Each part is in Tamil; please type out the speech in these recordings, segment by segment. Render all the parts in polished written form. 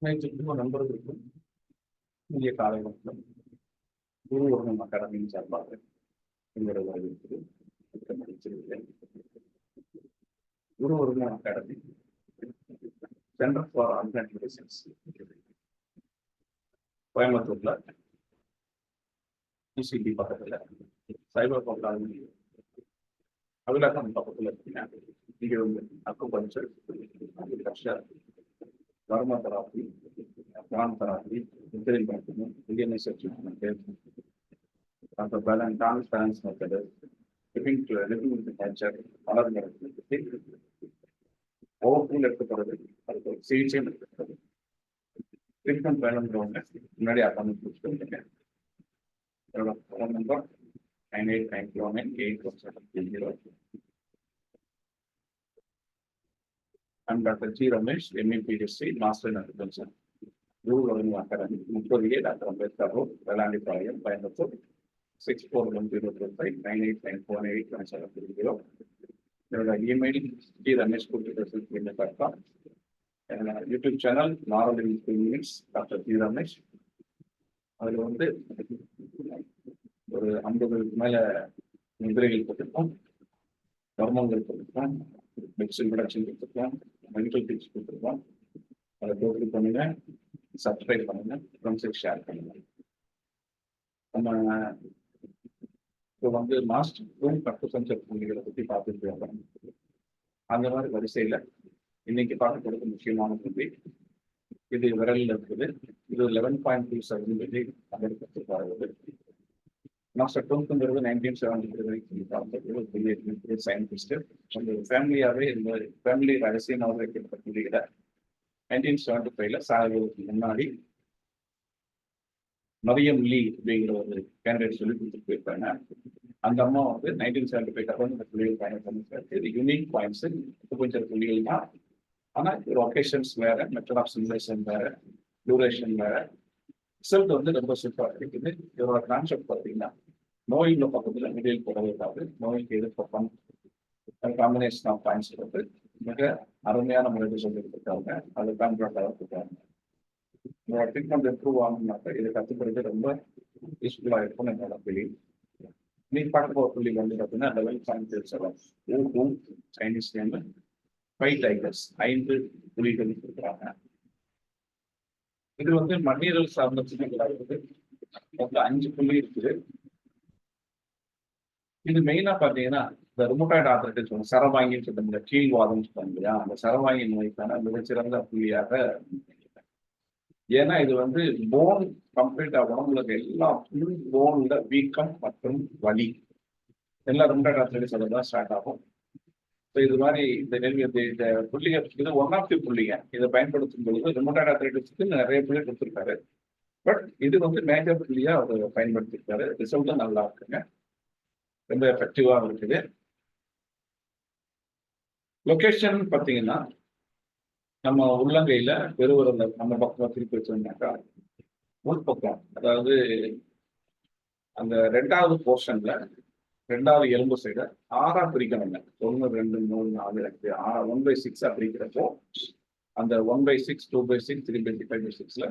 நேற்று நண்பர்களுக்கும் இந்திய காலை வணக்கம். குரு வர்ணம் அகாடமியின் சார்பாக எங்களோட வரவேற்பது மிக்கமகிழ்ச்சியுள்ளேன். குரு வர்ணம் academy centre for alternative research கோயம்புத்தூர்ல டிசிபி பக்கத்துல சைபர் பக்காலி அவிலாக்கம் பக்கத்துல இருக்கீங்க. இங்க வந்து அக்குபஞ்சர், அக்ரிகல்ச்சர், வர்மா தெராப்பி, பிரான் தெராப்பி, இன்டெலிஜென்ட் பார்க்கணும், டிஎன்ஏ சர்டிஃபிகேட், அப்புறம் பேலன்ஸ் மெத்தடு, லிவிங் கல்ச்சர், வளர்ந்து ஓவர்ஃபுல் எடுக்கப்படுறது, அதுக்கு ஒரு சிகிச்சையும் எடுக்கப்படுது. ட்ரீட்மெண்ட் வேணுங்கிறவங்க முன்னாடி அக்காமி கொடுத்துருக்கீங்க. என்னோட phone number 9894981730. I'm Dr. G. Ramesh, MPDC, Master in Agriculture. Guru Revenue Academy, Muttoriye, Dr. Ambedkar Road, Velandi Palayam, Coimbatore, 6410359894189730. என்னோட email gramesh@gmail.com. YouTube channel normal minutes doctor G Ramesh. அதில் வந்து ஒரு 50க்கு மேல முதிரைகள் கொடுத்துருக்கோம், ஹார்மோன்கள் கொடுத்துருக்கோம், மெடிசன் ப்ரொடக்ஷன் கொடுத்துருக்கோம், மெடிக்கல் டிப்ஸ் கொடுத்துருக்கோம். அதை கோத்ரூ பண்ணுங்க, சப்ஸ்கிரைப் பண்ணுங்க, ஃப்ரெண்ட்ஸுக்கு ஷேர் பண்ணுங்க. நம்ம இப்போ வந்து மாஸ்டர் ரூம் அக்குபஞ்சர் புள்ளிகளை பற்றி பார்த்துட்டு இருக்கோம். அந்த மாதிரி வரிசையில் இன்னைக்கு பார்க்கக்கூடிய முக்கியமான புள்ளி இது விரலில் இருக்குது. இது 11.27 அமெரிக்கத்துக்கு மாஸ்டர் டூங்கிறது 1973 வரைக்கும் பார்த்தது ஒரு பெரிய சயின்டிஸ்ட். அந்த ஃபேமிலியாகவே இந்த ஃபேமிலி ரகசியம் அவர் வைக்கப்பட்ட 1975 சாகிறதுக்கு முன்னாடி மரியம் லீ அப்படிங்கிற ஒரு கேண்டிடேட் சொல்லி கொடுத்துட்டு போயிருக்காங்க. அந்த அம்மா வந்து 1975 அப்புறம் இந்த புள்ளிகள் பயணம் பண்ணிருக்காரு. இது யூனிக் பாயிண்ட்ஸ், கொஞ்சம் புள்ளிகள் தான். ஆனால் இது ஒகேஷன்ஸ் வேற, மெத்தட் ஆஃப் சிமுலேஷன் வேற, டியூரேஷன் வேற, ரிசல்ட் வந்து ரொம்ப சூப்பராக இருக்குது. இதோட கான்செப்ட் பார்த்தீங்கன்னா நோயுள்ள பக்கத்தில் மிடில் போடக்கூடாது, நோய்க்கு எதிர்ப்பம் காம்பினேஷன் ஆஃப் பாயிண்ட்ஸ் வந்து மிக அருமையான முறையில் சொல்லியிருக்காங்க. அது கான்ட்ராக்டாக இருக்காங்க. உங்களோட ட்ரீட்மெண்ட் இம்ப்ரூவ் ஆகணும்னாக்க இதை கற்றுக்கிறது ரொம்ப யூஸ்ஃபுல்லாக இருக்கும்னு என்னோட ஃபீலிங். நீ பார்க்க போகிற புள்ளி வந்து பார்த்தீங்கன்னா 11.7 சைனீஸ் நேம் 5 டைகர்ஸ், 5 புலிகள் இருக்கிறாங்க. இது வந்து மண்ணீரல் சார்ந்த புள்ளிகளாக இருக்குது. மொத்தம் 5 புள்ளி இருக்குது. இது மெயினா பாத்தீங்கன்னா இந்த ருமட்டாய்டு ஆர்த்ரைட்டிஸ் சொல்லுவாங்க, சரவாங்கின்னு சொல்லுவாங்க, கீழ்வாதம் சொல்லுவாங்க இல்லையா, அந்த சரவாங்கி நோய்க்கான மிகச்சிறந்த புள்ளியாக. ஏன்னா இது வந்து போன் கம்ப்ளீட்டா உடம்புல எல்லா போன்ல வீக்கம் மற்றும் வலி எல்லாம் ருமட்டாய்டு ஆர்த்ரைட்டிஸ் தான் ஸ்டார்ட் ஆகும். இது மாதிரி இந்த புள்ளிகள் இது ஒன் ஆஃப் தி புள்ளிங்க. இதை பயன்படுத்தும் பொழுது ருமட்டாய்டு ஆர்த்ரைட்டிஸ்க்கு நிறைய புள்ளி கொடுத்துருக்காரு. பட் இது வந்து மேஜர் புள்ளியா அவர் பயன்படுத்திருக்காரு. ரிசல்ட்டும் நல்லா இருக்குங்க, ரொம்ப எஃபெக்டிவா இருக்குது. லொகேஷன் பார்த்தீங்கன்னா நம்ம உள்ளங்கையில பெருவிரல்ல நம்ம பக்கம் திருப்பி வச்சோம்னாக்கா உள்பக்கம், அதாவது அந்த 2வது போர்ஷன்ல 2வது எலும்பு சைடு 6 பிரிக்கணுங்க. 1 2 3 4 5 6 1/6 பிரிக்கிறப்போ அந்த 1/6 2/6 3/6 5/6ல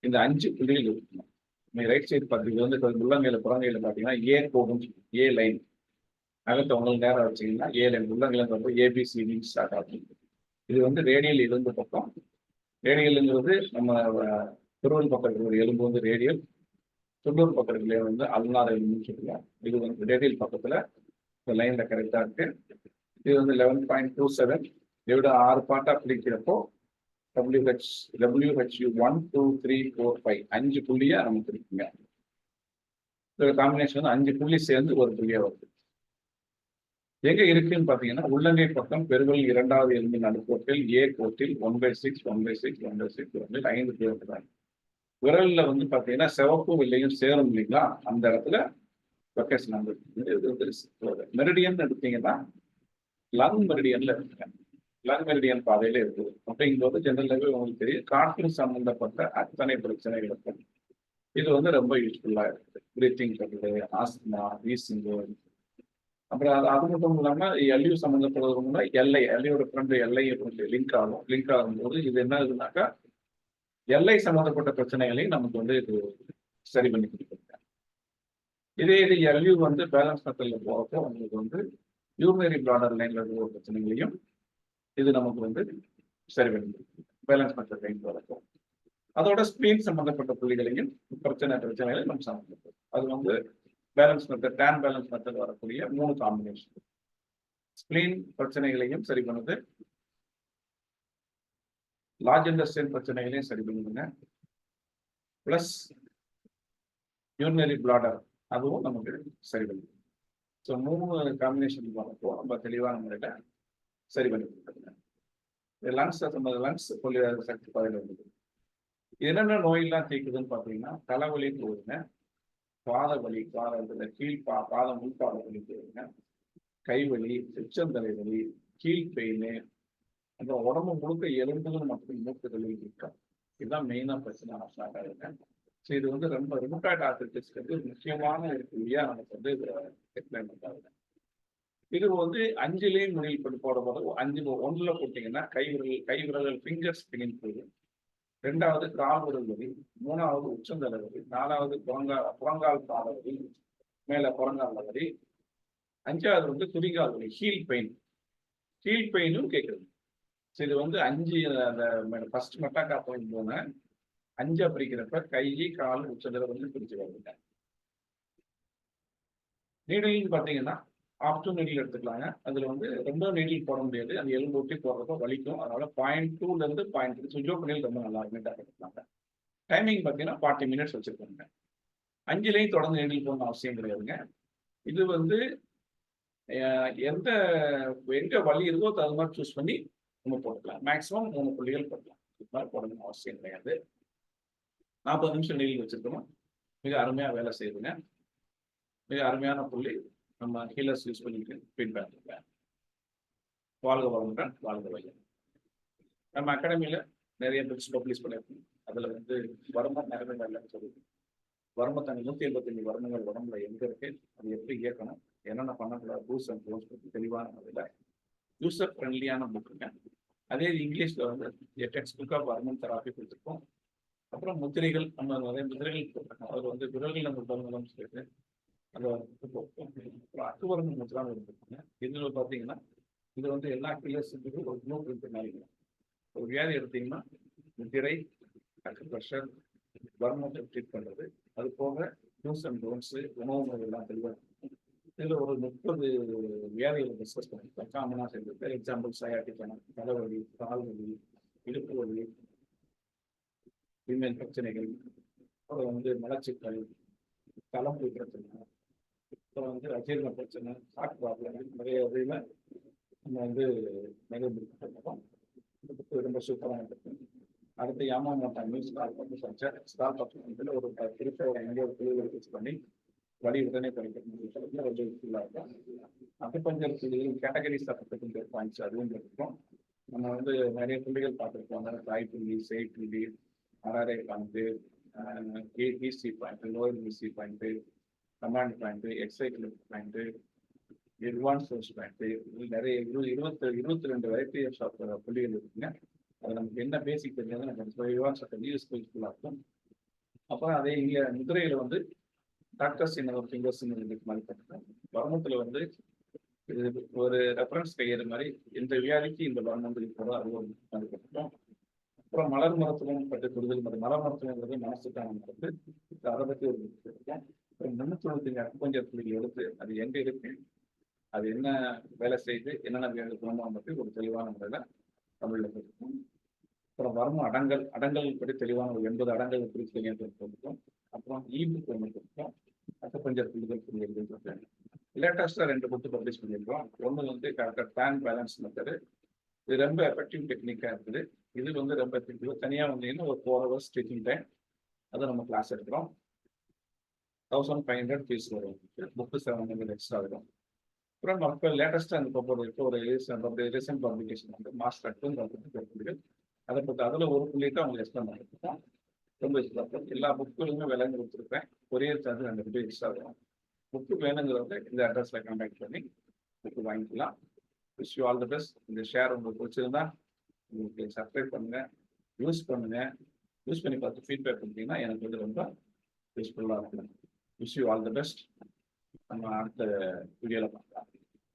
இந்த 5 புள்ளிகள் இருக்கணும். ரைட் சைடு பார்த்தீங்கன்னா வந்து உள்ளங்கையில புறங்கையில பார்த்தீங்கன்னா ஏ போகும், ஏ லைன் அகத்தை உங்களுக்கு நேரம் வச்சிங்கன்னா ஏ லைன் உள்ளங்கையில வந்து ஏபிசிடி ஸ்டார்ட் ஆகும். இது வந்து ரேடியல் எலும்பு பக்கம். ரேடியலுங்கிறது நம்ம திருவள் பக்கம் இருக்கிற எலும்பு வந்து ரேடியல், துள்ளூர் பக்கத்துல வந்து அல்னார் எலும்புன்னு சொல்லுவோம். இது வந்து ரேடியல் பக்கத்துல இந்த லைன்ல கரெக்டா இருக்கு. இது வந்து 11.27 இதோட 6 பார்ட்டா பிடிக்கிறப்போ WHU 1 2 3 4 5 5 புள்ளியா நமக்கு இருக்குங்க. இதோட காம்பினேஷன் வந்து 5 புள்ளி சேர்ந்து ஒரு புள்ளியா வருது. எங்க இருக்குன்னு பாத்தீங்கன்னா உள்ளங்கை பக்கம் பெருவிரல் 2வது எலும்பு நடுக்கோட்டில் ஏ கோட்டில் 1/6 1/6 1/6 5 பேர். விரல்ல வந்து பாத்தீங்கன்னா சிவப்பு வெள்ளையும் சேரும் இல்லைங்களா, அந்த இடத்துல லொகேஷன் மெரிடியன் எடுத்தீங்கன்னா லங் மெரிடியன்ல இருக்குங்க. லங் மெரிடியன் பாதையில இருக்குது. அப்படிங்கும்போது ஜெனரலாகவே உங்களுக்கு தெரியும், காற்று சம்பந்தப்பட்ட அத்தனை பிரச்சனைகளுக்கும் இது வந்து ரொம்ப யூஸ்ஃபுல்லா இருக்குது. பிரீத்திங் ட்ரபிள், ஆஸ்துமா, வீசிங்கு, அப்புறம் அது மட்டும் இல்லாம எல்யூ சம்பந்தப்படுறதுனா எல்லையோட ஃப்ரெண்ட் எல்லையை லிங்க் ஆகும்போது இது என்ன ஆகுதுனாக்கா எல்லை சம்பந்தப்பட்ட பிரச்சனைகளையும் நமக்கு வந்து இது சரி பண்ணி கொடுக்குறாங்க. இதே இது எல்யூ வந்து பேலன்ஸ் மெத்தட்ல போறப்போ உங்களுக்கு வந்து யூரினரி பிளாடர் லைன்ல இருக்கிற பிரச்சனைகளையும் இது நமக்கு வந்து சரி பண்ணி கொடுக்கும் பேலன்ஸ் மெத்தட் லைன் போறப்போ. அதோட ஸ்பிளீன் சம்பந்தப்பட்ட புள்ளிகளையும் பிரச்சனைகளை நம்ம சம்பந்தப்படும். அது வந்து பேலன்ஸ் மெத்தட் டேன் பேலன்ஸ் மெத்தட் வரக்கூடிய 3 காம்பினேஷன். ஸ்பிளீன் பிரச்சனைகளையும் சரி பண்ணுது, லார்ஜ் இன்டெஸ்டைன் பிரச்சனைகளையும் சரி பண்ணுதுங்க, பிளஸ் யூரினரி பிளாடர் அதுவும் நமக்கு சரி பண்ணுது. ஸோ 3 காம்பினேஷன் வரப்போ நம்ம தெளிவான முறையில சரி பண்ணி கொடுக்குறோங்க. லங்ஸ் லங்ஸ் சக்தி பாதையில் இருக்குது. என்னென்ன நோயெல்லாம் தீர்க்குதுன்னு பார்த்தீங்கன்னா, தலைவலி போகுதுங்க, பாத வலி, பாதம் முன்பாத வலி போகுதுங்க, கைவலி, உச்சந்தலை வலி, கீழ் பெயின், அந்த உடம்பு முழுக்க எலும்புகள் மற்றும் மூக்குகள் இருக்கா, இதுதான் மெயினா பிரச்சனை ஸ்டார்ட் ஆகுதுங்க. ஸோ இது வந்து ரொம்ப ரிமோட்டாய்ட் ஆர்த்ரைட்டிஸ்க்கு முக்கியமான இருக்குல்லையா நமக்கு வந்து எக்ஸ்பிளைன் பண்ணுறாங்க. இது வந்து 5லேயும் முறையில் போடும்போது 5 ஒன்றில் போட்டிங்கன்னா கை விரல் ஃபிங்கர்ஸ் பின்னின் போகுது, 2வது கால் விரல் வலி, 3வது உச்சந்தலை வலி, 4வது புறங்கால் பாத வலி, மேல புறங்கால் வலி, 5வது வந்து துணிகால் வலி, ஹீல் பெயினும் கேட்குறது. இது வந்து 5 அந்த ஃபர்ஸ்ட் மெட்டாக்கா பாயிண்ட் போன 5 பிரிக்கிறப்ப கை கால் உச்சந்தலை வந்து பிரிச்சு வருதுங்க. நீடில்னு பார்த்தீங்கன்னா ஆப்டூ நீடில் எடுத்துக்கலாங்க. அதுல வந்து ரொம்ப நீடில் போட முடியாது, அந்த எலும்பு ஒட்டி போடுறப்ப வலிக்கும். அதனால 0.2ல இருந்து 0.3 சுஜோ பண்ணியில் ரொம்ப நல்லா எடுத்துக்கலாங்க. டைமிங் பார்த்தீங்கன்னா 40 மினிட்ஸ் வச்சிருக்கோங்க. 5லையும் தொடர்ந்து நீடில் போடணும் அவசியம் கிடையாதுங்க. இது வந்து எங்க வலி இருக்கோ அது மாதிரி சூஸ் பண்ணி நம்ம போட்டுக்கலாம். மேக்ஸிமம் 3 புள்ளிகள் போடலாம். இது மாதிரி போடணும் அவசியம் கிடையாது. 40 நிமிஷம் நீடில் வச்சிருக்கணும். மிக அருமையா வேலை செய்யுதுங்க. மிக அருமையான புள்ளி. நம்ம ஹீலர்ஸ் யூஸ் பண்ணிட்டு ஃபீட்பேக் இருக்கேன். வாழ்க வளமுடன், வாழ்க வையம். நம்ம அகாடமியில நிறைய புக்ஸ் பப்ளிஷ் பண்ணியிருக்கோம். அதுல வந்து வரும நரம்புகள் சொல்லுது. வருமத்தங்க 185 வருமங்கள் உடம்புல எங்க இருக்கு, அது எப்படி இயக்கணும், என்னென்ன பண்ணக்கூடாது, டூஸ் அண்ட் டோன்ஸ் பற்றி தெளிவான முறையில் யூசர் ஃப்ரெண்ட்லியான புக்குங்க. அதே இங்கிலீஷ்ல வந்து டெக்ஸ்ட் புக் ஆஃப் வருமன் தெராப்பி கொடுத்துருக்கோம். அப்புறம் முத்திரைகள், நம்ம நிறைய முத்திரைகள் போட்டிருக்கோம். அதில் வந்து விரல்கள் நம்ம உடம்புலாம் சொல்லிட்டு அந்த அக்குவரம் முத்திரான்னு இருந்துருக்காங்க. இதுல பார்த்தீங்கன்னா இது வந்து எல்லா கிளியர்ஸுக்கு ஒரு ப்ளூ பிரிண்ட் மாதிரி. ஒரு வியாதி எடுத்தீங்கன்னா முத்திரை, அக்குப்ரெஷர், வர்மத்தை ட்ரீட் பண்ணுறது, அது போக டூஸ் அண்ட் டோன்ஸு, உணவு முறைகள்லாம் தெளிவாக இதில் ஒரு 30 வியாதிகளை டிஸ்கஸ் பண்ணியிருக்கோம். காமனாக சேர்ந்துருக்கு. எக்ஸாம்பிள் சயாட்டிக்கான தலைவலி, கால் வலி, இடுப்பு வலி, விமன் பிரச்சனைகள், அப்புறம் வந்து மலச்சிக்கல், தலைமுறை பிரச்சனை, அப்புறம் வந்து அஜீரண பிரச்சனை, ஹார்ட் ப்ராப்ளம், நிறைய இதில் நம்ம வந்து நிறைய புக் பண்ணுறோம். இந்த புக்கு ரொம்ப சூப்பராக இருக்கும். அடுத்து யாமாமோட்டா நியூஸ் ஸ்டார் பர்சன்ட்ல ஒரு குறிப்பிட்ட ஒரு இந்திய குழுவை ஃபிக்ஸ் பண்ணி வழி உடனே கிடைக்கும். அக்குபஞ்சர் புள்ளிகள் கேட்டகரிஸ் ஆஃப் அக்குபஞ்சர் பாயிண்ட்ஸ் அதுவும் இருக்கும். நம்ம வந்து நிறைய புள்ளிகள் பார்த்துருக்கோம். தாய் புள்ளி, செய் புள்ளி, RRI point, PC point, lower PC point, command point, எக்ஸைக்கிள் பாயிண்ட்டு, அட்வான்ஸ் சோர்ஸ் பாயிண்ட்டு, நிறைய 22 வெரைட்டிஸ் ஆஃப் புள்ளிகள் இருக்குங்க. அது நமக்கு என்ன பேசிக் தெரிஞ்சது நம்ம யூஸ்ஃபுல்லாக இருக்கும். அப்புறம் அதே இங்கே முதிரையில் வந்து டாக்டர்ஸ் என்ன ஒரு ஃபிங்கர்ஸ் மாதிரி பண்ணுறோம். வர்மத்தில் வந்து ஒரு ரெஃபரன்ஸ் கையறு மாதிரி இந்த வியாதிக்கு இந்த வர்மத்துக்கு போகிறோம், அது ஒரு மாதிரி பண்ணுறோம். அப்புறம் மலர் மருத்துவம் பற்றி புரிதல் மற்றும் மலர் மருத்துவங்கிறது மனசுக்கான மருந்து, அதை பற்றி ஒரு இருக்கோம். அப்புறம் 395 அக்குபஞ்சர் புள்ளிகள் எடுத்து அது எங்கே இருக்கு, அது என்ன வேலை செய்து, என்னென்ன வியாதி குணமாக பற்றி ஒரு தெளிவான முறையில் தமிழில் இருக்கும். அப்புறம் வர்ம அடங்கல் பற்றி தெளிவான ஒரு 80 அடங்கல் குறித்து இருக்கும். அப்புறம் புக் ஒன்று கொடுத்தோம், அக்குபஞ்சர் புள்ளிகள் புள்ளிகள். லேட்டஸ்டாக 2 புக்கு பப்ளிஷ் பண்ணியிருக்கோம். ஒன்று வந்து கரெக்டாக டேன் பேலன்ஸ் மெத்தடு, இது ரொம்ப எஃபெக்டிவ் டெக்னிக்காக இருக்குது. இது வந்து ரொம்ப எஃபெக்டிவ். தனியாக வந்தீங்கன்னா ஒரு 4 hours டீச்சிங் டைம், அதை நம்ம கிளாஸ் எடுக்கிறோம். 1500 ஃபீஸ் வரும். புக்கு 700 எக்ஸ்ட்ரா வரும். அப்புறம் மக்கள் லேட்டஸ்ட்டாக அந்த இருக்க ஒரு ரீசன்ட் பப்ளிகேஷன் வந்து மாஸ்டர் 2 புள்ளிகள், அதை பற்றி அதில் ஒரு புள்ளிட்டு அவங்க எக்ஸ்பிளைன் பண்ணிருக்கோம். ரொம்ப எல்லா புக்குகளுமே விலைங்க கொடுத்துருப்பேன். கொரியர் சார்ஜ் 2 ரூபாய் எக்ஸ்ட்ரா வரும். புக்கு வேணுங்கிறத இந்த அட்ரஸ்ல கான்டாக்ட் பண்ணி புக்கு வாங்கிக்கலாம். Wish you all the best. இந்த ஷேர் உங்களுக்கு பிடிச்சிருந்தா உங்களுக்கு சப்ஸ்கிரைப் பண்ணுங்க, யூஸ் பண்ணுங்க, யூஸ் பண்ணி பார்த்து ஃபீட்பேக் கொடுத்தீங்கன்னா எனக்கு வந்து ரொம்ப யூஸ்ஃபுல்லாக இருக்கும். Wish you all the best. நம்ம அடுத்த வீடியோவில் பார்க்கலாம்.